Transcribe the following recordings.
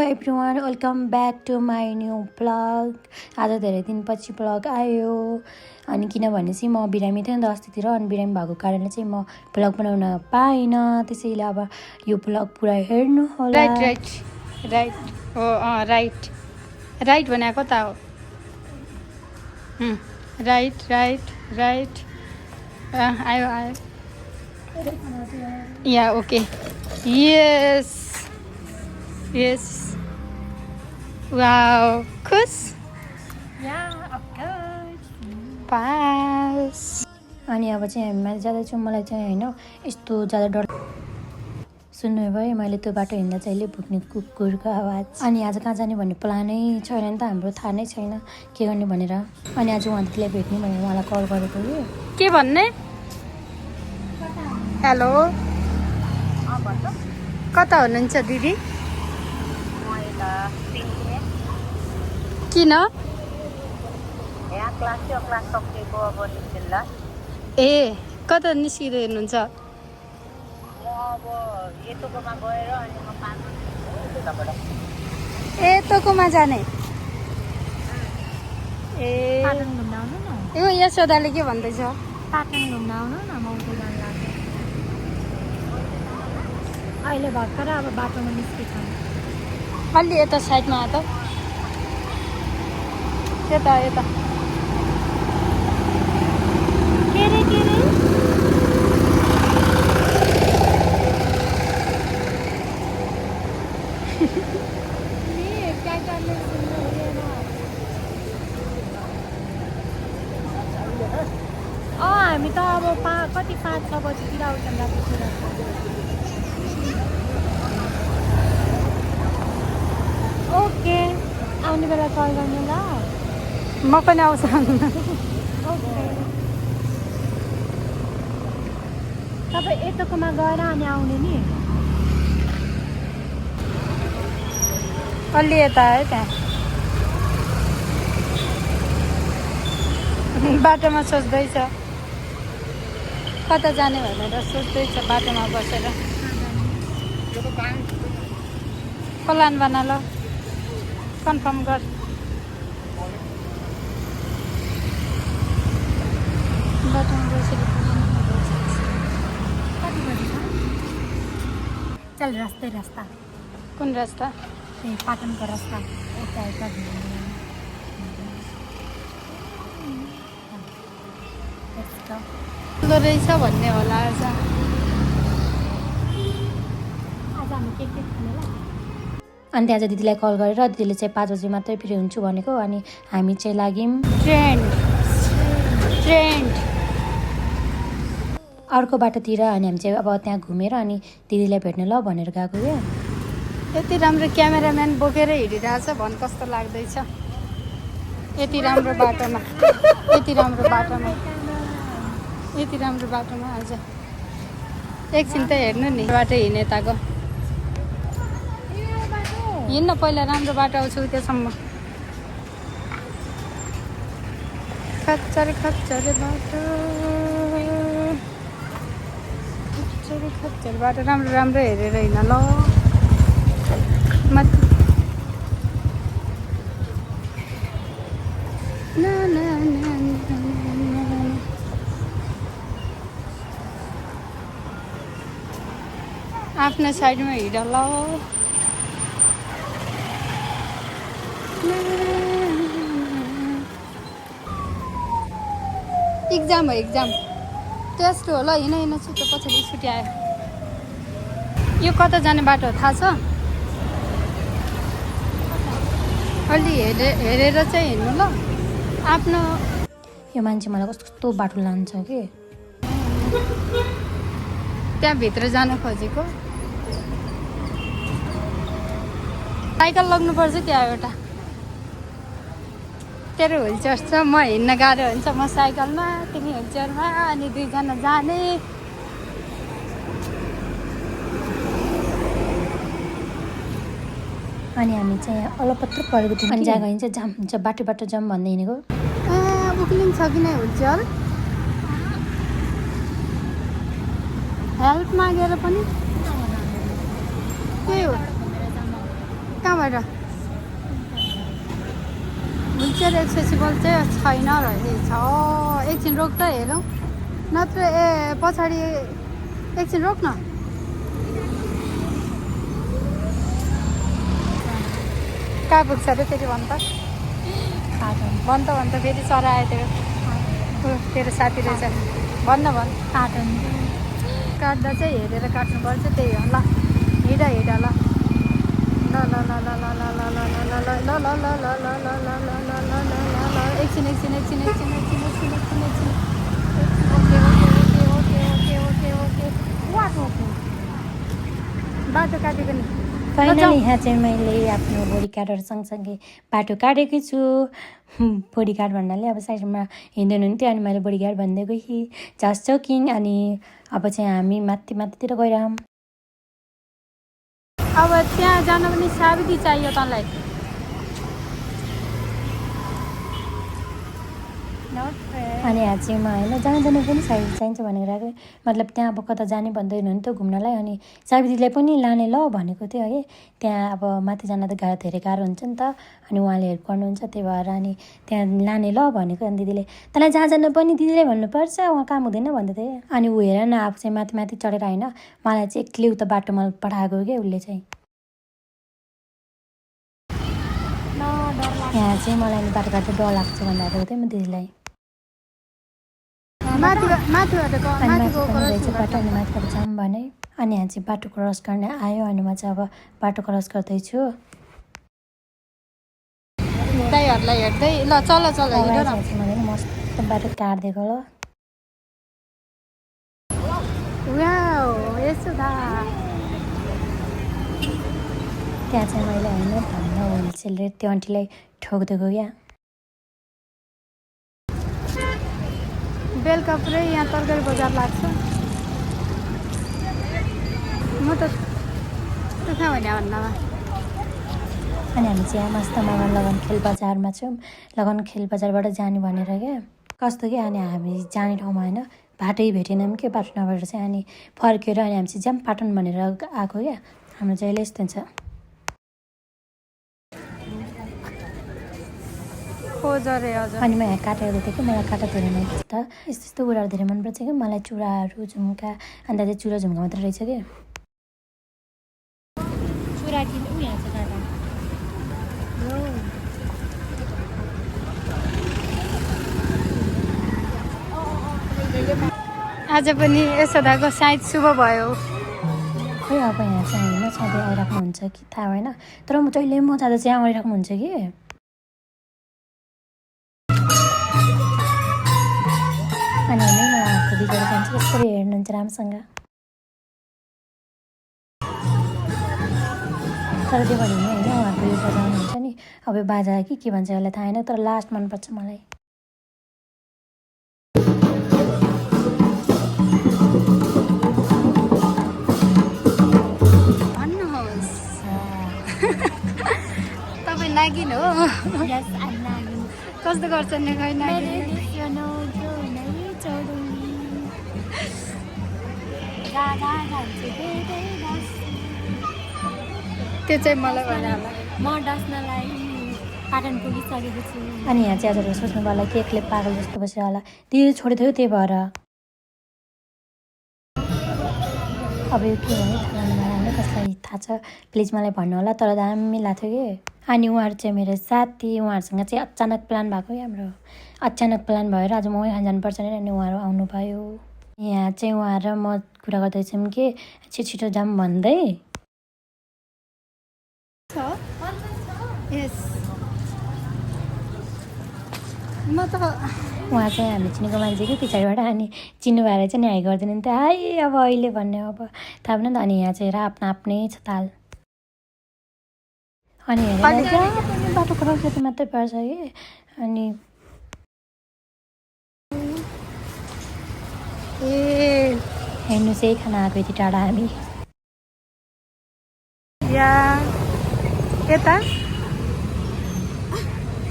Everyone welcome back to my new blog. आज धेरै दिनपछि ब्लग आयो अनि किनभने चाहिँ म बिरामी थिएँ नि त अस्तितिर, अनि बिरामी भएको कारणले चाहिँ म ब्लग बनाउन पाइनँ। त्यसैले अब यो ब्लग पुरा हेर्नु होला। राइट हो राइट राइट भनेको त हो। राइट राइट राइट आयो आयो या ओके यस यस वाउ खुस पास। अनि अब चाहिँ हामी माथि जाँदैछौँ। मलाई चाहिँ होइन यस्तो ज्यादा डर सुन्नु भयो, मैले त्यो बाटो हिँड्दा चाहिँ अहिले भुक्ने कुकुरको आवाज। अनि आज कहाँ जाने भन्ने प्लानै छैन नि त, हाम्रो थाहा नै छैन के गर्ने भनेर। अनि आज उहाँ दिदीलाई भेट्ने भनेर उहाँलाई कल गरेको कि के भन्ने। हेलो कता हुनुहुन्छ दिदी? किन? ए कता निस्किँदै हुनुहुन्छ? ए तोकोमा जाने ए घुम्न आउनु न। यो यशोदाले के भन्दैछ? पाटन घुम्न आउनु न, म उता जानु लाग्यो। अहिले भर्खर अब बाटोमा निस्केछौँ। अलि यता साइडमा त यता यता के रे हामी त अब कति 5-6 बजीतिर आउँछौँ रातितिर। ओके आउने बेला कल गर्नु ल। म पनि आउँछु। ओके तपाईँ यताकोमा गएर अनि आउने नि। अलि यता है त्यहाँ बाटोमा सोच्दैछ कता जाने भनेर सोच्दैछ बाटोमा बसेर। प्लान बना ल, कन्फर्म गर। बाटोमा बसेर कति बजी छ? चल रास्ता कुन रास्ता? ए पाटनको रास्ता यता रहेछ भन्ने होला। आज हामी के खाने ल। अनि आज दिदीलाई कल गरेर दिदीले चाहिँ 5 बजी मात्रै फ्री हुन्छु भनेको, अनि हामी चाहिँ लाग्यौँ ट्रेन्ड अर्को बाटोतिर। अनि हामी चाहिँ अब त्यहाँ घुमेर अनि दिदीलाई भेट्न ल भनेर गएको क्या। यति राम्रो क्यामेराम्यान बोकेर हिँडिरहेछ भन् कस्तो लाग्दैछ। यति राम्रो बाटोमा आज एकछिन त हेर्नु नि बाटो हिँडे ताको। हिँड्न पहिला राम्रो बाटो आउँछु त्यसम्म। खच्चर बाटो खच्चर बाटो राम्रो हेरेर हिँड्न ल। आफ्नो साइडमा हिँड ल। इक्जाम हो इक्जाम टेस्ट हो ल। हिँड छिटो पछाडि छुट्टी आयो। यो कता जाने बाटो थाहा छ? अलि हेरेर चाहिँ हिँड्नु ल आफ्नो। यो मान्छे मलाई कस्तो बाटो लान्छ कि त्यहाँभित्र जान खोजेको। साइकल लग्नुपर्छ त्यहाँ एउटा। तेरो व्हिलचेयर छ, म हिँड्न गाह्रो हुन्छ। म साइकलमा तिमी व्हिलचेयरमा अनि 2 जना जाने। अनि हामी चाहिँ अलपत्र परेको थियौँ। अनि जहाँ गइन्छ जाम हुन्छ, बाटो जाम भन्दै हिँडेको। उक्लिन्छ कि नै व्हिलचेयर? हेल्प मागेर पनि त्यही हो। कहाँबाट खै र व्हिलचेयर एक्सेसिबल चाहिँ छैन रहेछ एकछिन रोक त हेरौँ नत्र पछाडि एकछिन रोक न कहाँ पुग्छ अरे फेरि भन् त भन् त फेरि चरा आयो तेरो साथी रहेछ भन्न काट्दा चाहिँ हेरेर काट्नुपर्छ त्यही हो ल हिँड ल एकछिन बाटो काटेको नि फाइनली यहाँ चाहिँ मैले आफ्नो बडी गार्डहरू सँगसँगै बाटो काटेकै छु बडी गार्ड भन्नाले अब साइडमा हिँड्दैन हुन्थ्यो अनि मैले बडी गार्ड भन्दै गएँ जस्ट जोकिङ अनि अब चाहिँ हामी माथितिर गइरहौँ अब त्यहाँ जान पनि सावित्री चाहियो तँलाई अनि यहाँ चाहिँ म होइन जहाँ जानु पनि साइड चाहिन्छ भनेर आएको मतलब त्यहाँ अब कता जाने भन्दैन नि त घुम्नलाई अनि सावित्रीलाई पनि लाने ल भनेको थियो है त्यहाँ अब माथि जान त धेरै गाह्रो हुन्छ नि त अनि उहाँले हेल्प गर्नुहुन्छ त्यही भएर अनि त्यहाँ लाने ल भनेको अनि दिदीले तँलाई जहाँ जानु पनि दिदीले भन्नुपर्छ उहाँ काम हुँदैन भन्दै थिएँ अनि ऊ हेर न आफू चाहिँ माथि चढेर होइन मलाई चाहिँ एक्लै उता बाटोमा पठाएको क्या उसले चाहिँ यहाँ चाहिँ मलाई बाटो काट्दा डर लाग्छ भनेर थिएँ म दिदीलाई माथिबाट अनि माथिबाट जाऊँ भने अनि यहाँ चाहिँ बाटो क्रस गर्ने आयो अनि म चाहिँ अब बाटो क्रस गर्दैछु दाइहरूलाई हेर्दै ल चल मैले मस्त बाटो काटिदिएको ल त्यहाँ चाहिँ मैले होइन भन्न होलसेलले त्यो आन्टीलाई ठोकिदिएको क्या बेलुका पुरै यहाँ तरकारी बजार लाग्छ म त कहाँ भने भन्नमा अनि हामी चाहिँ यहाँ मस्त लगन खेल बजारमा छौँ लगन खेल बजारबाट जाने भनेर क्या कस्तो क्या अनि हामी जाने ठाउँमा होइन बाटै भेटेनौँ क्या बाटो नभएर चाहिँ अनि फर्केर अनि हामी चाहिँ जाम पाटन भनेर आएको क्या हाम्रो चाहिँ अहिले यस्तो हुन्छ अनि म यहाँ काटेर दिएको थिएँ कि मलाई काटा धेरै मनपर्छ त यस्तो कुराहरू धेरै मनपर्छ कि मलाई चुराहरू झुम्का अन्त चाहिँ चुरा झुम्का मात्र रहेछ कि चुरा आज पनि यशोदाको सायद शुभ भयो खोइ अब यहाँ चाहिँ होइन सधैँ आइराख्नुहुन्छ कि थाहा भएन तर म जहिले म जाँदा चाहिँ आइराख्नुहुन्छ कि अनि होइन मलाई आँखा बिगेर जान्छ यसरी हेर्नुहुन्छ राम्रोसँग तर त्यो भने होइन उहाँको यो बजाउनुहुन्छ नि अब बाजा कि के भन्छ यसलाई थाहा होइन तर लास्ट मनपर्छ मलाई भन्नुहोस् तपाईँ नागिन हो कस्तो गर्छन् नि खै त्यो चाहिँ मलाई भने म डस्नलाई पाटन पुगिसकेको छु अनि यहाँ चाहिँ आज सोच्नु पर्ला कि एक्लै पागल जस्तो बसेर होला दिदी छोडिदियो त्यही भएर अब यो के भयो थाहा होइन कसलाई थाहा छ प्लिज मलाई भन्नु होला तर दामी लाग्थ्यो कि अनि उहाँहरू चाहिँ मेरो साथी उहाँहरूसँग चाहिँ अचानक प्लान भएको क्या हाम्रो अचानक प्लान भएर आज म खान जानुपर्छ नि अनि उहाँहरू आउनुभयो यहाँ चाहिँ उहाँ र म कुरा गर्दैछौँ कि छिटो जाऊँ भन्दै म त उहाँ चाहिँ हामी चिनेको मान्छे कि पछाडिबाट अनि चिन्नु भएर चाहिँ न्याय गरिदिनु नि त हाई अब अहिले भन्ने अब थाहा भएन नि त अनि यहाँ चाहिँ आफ्नो आफ्नै छ ताल अनि हेरेर बाटो क्रस गर्नु मात्रै पर्छ कि अनि हेर्नु चाहिँ खाना आएको यति टाढा हामी यता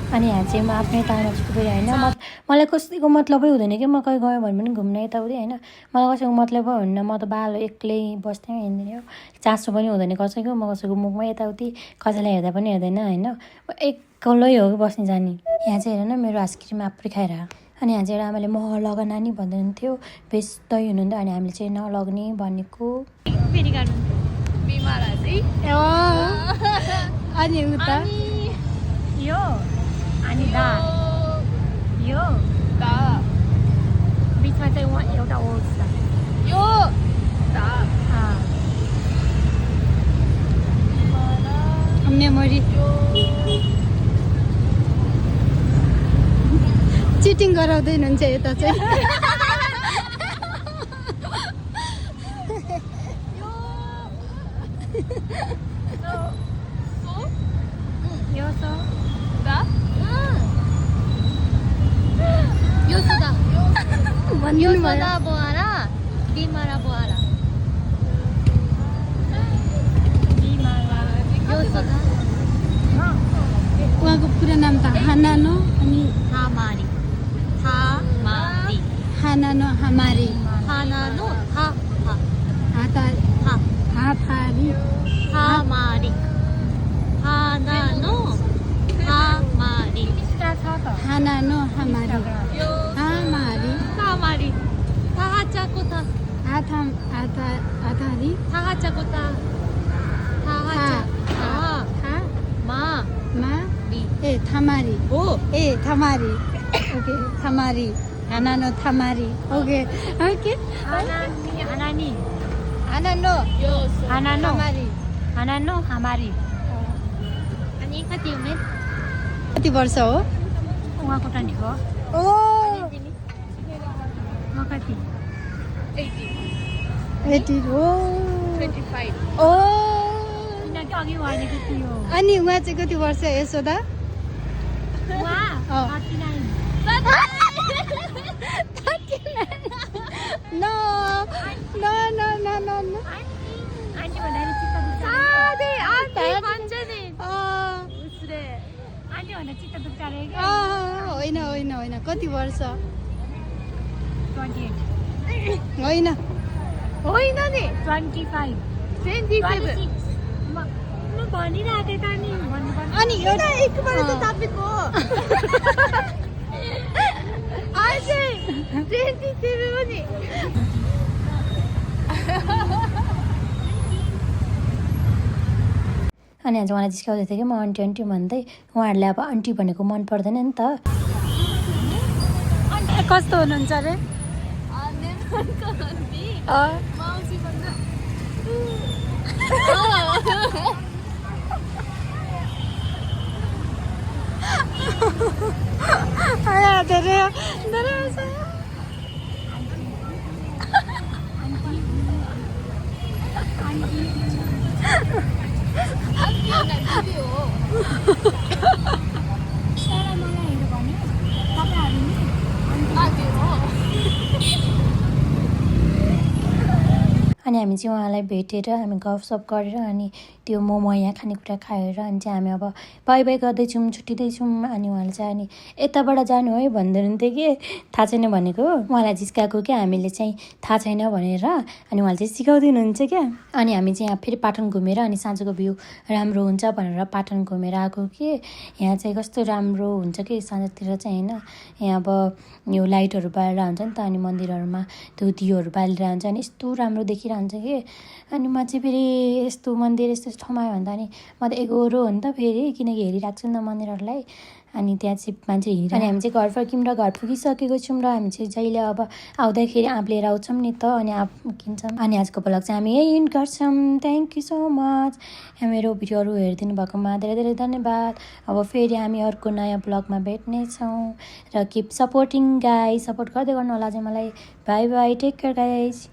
अनि यहाँ चाहिँ म आफ्नै तालमा छु होइन मलाई कसैको मतलबै हुँदैन कि म कहीँ गएँ भने पनि घुम्न यताउति होइन मलाई कसैको मतलबै हुन्न म त बालो एक्लै बस्दै हिँड्दिनँ हो चासो पनि हुँदैन कसैको म कसैको मुखमा यताउति कसैलाई हेर्दा पनि हेर्दैन होइन एक्लै हो कि बस्ने जाने यहाँ चाहिँ हेर न मेरो आइसक्रिम आफै खाएर अनि यहाँ चाहिँ आमाले मह लग नानी भन्दै हुन्थ्यो बेच्दै हुनुहुन्थ्यो अनि हामीले चाहिँ नलग्ने भनेको अनि उता यो अनि दा यो बिचमा चाहिँ एउटा ओट्स छ यो मेमोरी चिटिङ गराउँदै हुनुहुन्छ यता चाहिँ यो छ यो सोदा भनिदिनु भयो सोदा बोआरा बिमारा बोआरा यो सोदा उहाँको पुरा नाम त हानानो अनि हामारी हामारी हानानो हमारी हानानो हा हा हाता हा हाथारी हामारी हानानो हामारी हानानो हमारी हमारी हामारी 타하자고타 हाथारी 타하자고타 타하자 मा 마리 ए थामारी 오 ए थामारी ओके थामारी हानानो थामारी ओके ओके 하나니 हानानो 하나노 थामारी 하나노 하마리 아니 카티우메 कति वर्ष हो उहाँको टन्टीको ओ म कति 80 हो 25 ओ किनकि अघि भनेको थियो अनि उहाँ चाहिँ कति वर्ष यशोदा उहाँ अँ। 39 no no no no no no aunty भन्दाखेरि चित्त दुख्छ 아네 아네 완전히 उसले आन्टी भन्दा चित्त दुख्छ अरे क्या होइन होइन होइन कति वर्ष 28 होइन होइन नि 25 27 म भनिरहेको त नि भन्नुपर्ने अनि एउटा एकबार त तापेको अझै 27 पनि अनि आज उहाँलाई जिस्काउँदै थियो कि म आन्टी आन्टी भन्दै उहाँहरूले अब आन्टी भनेको मन पर्दैन नि त कस्तो हुनुहुन्छ अरे धेरै अनि हामी चाहिँ उहाँलाई भेटेर हामी गफसफ गरेर अनि त्यो मोमो यहाँ खानेकुरा खाएर अनि चाहिँ हामी अब बाई बाई गर्दैछौँ छुट्टिँदैछौँ अनि उहाँले चाहिँ अनि यताबाट जानु है भन्दै हुनुहुन्थ्यो कि थाहा छैन भनेको उहाँलाई जिस्काएको क्या हामीले चाहिँ थाहा छैन भनेर अनि उहाँले चाहिँ सिकाउँदै हुनुहुन्छ क्या अनि हामी चाहिँ यहाँ फेरि पाटन घुमेर अनि साँझको भ्यू राम्रो हुन्छ भनेर पाटन घुमेर आएको कि यहाँ चाहिँ कस्तो राम्रो हुन्छ कि साँझतिर चाहिँ होइन यहाँ अब यो लाइटहरू बालेर हुन्छ नि त अनि मन्दिरहरूमा त्यो दियोहरू बालेर हुन्छ अनि यस्तो राम्रो देखिरहन्छ कि अनि म चाहिँ फेरि यस्तो मन्दिर यस्तो ठाउँमा आयो भन्दा अनि म त एगोरो हो नि त फेरि किनकि हेरिरहेको छु नि त मन्दिरहरूलाई अनि त्यहाँ चाहिँ मान्छे हिँड अनि हामी चाहिँ घर फर्क्यौँ र घर पुगिसकेको छौँ र हामी चाहिँ जहिले अब आउँदाखेरि आँप लिएर आउँछौँ नि त अनि आँप किन्छौँ अनि आजको ब्लग चाहिँ हामी यही इन्ड गर्छौँ थ्याङ्क यू सो मच मेरो भिडियोहरू हेरिदिनु भएकोमा धेरै धेरै धन्यवाद अब फेरि हामी अर्को नयाँ ब्लगमा भेट्नेछौँ र किप सपोर्टिङ गाइज सपोर्ट गर्दै गर्नु होला चाहिँ मलाई bye bye take care guys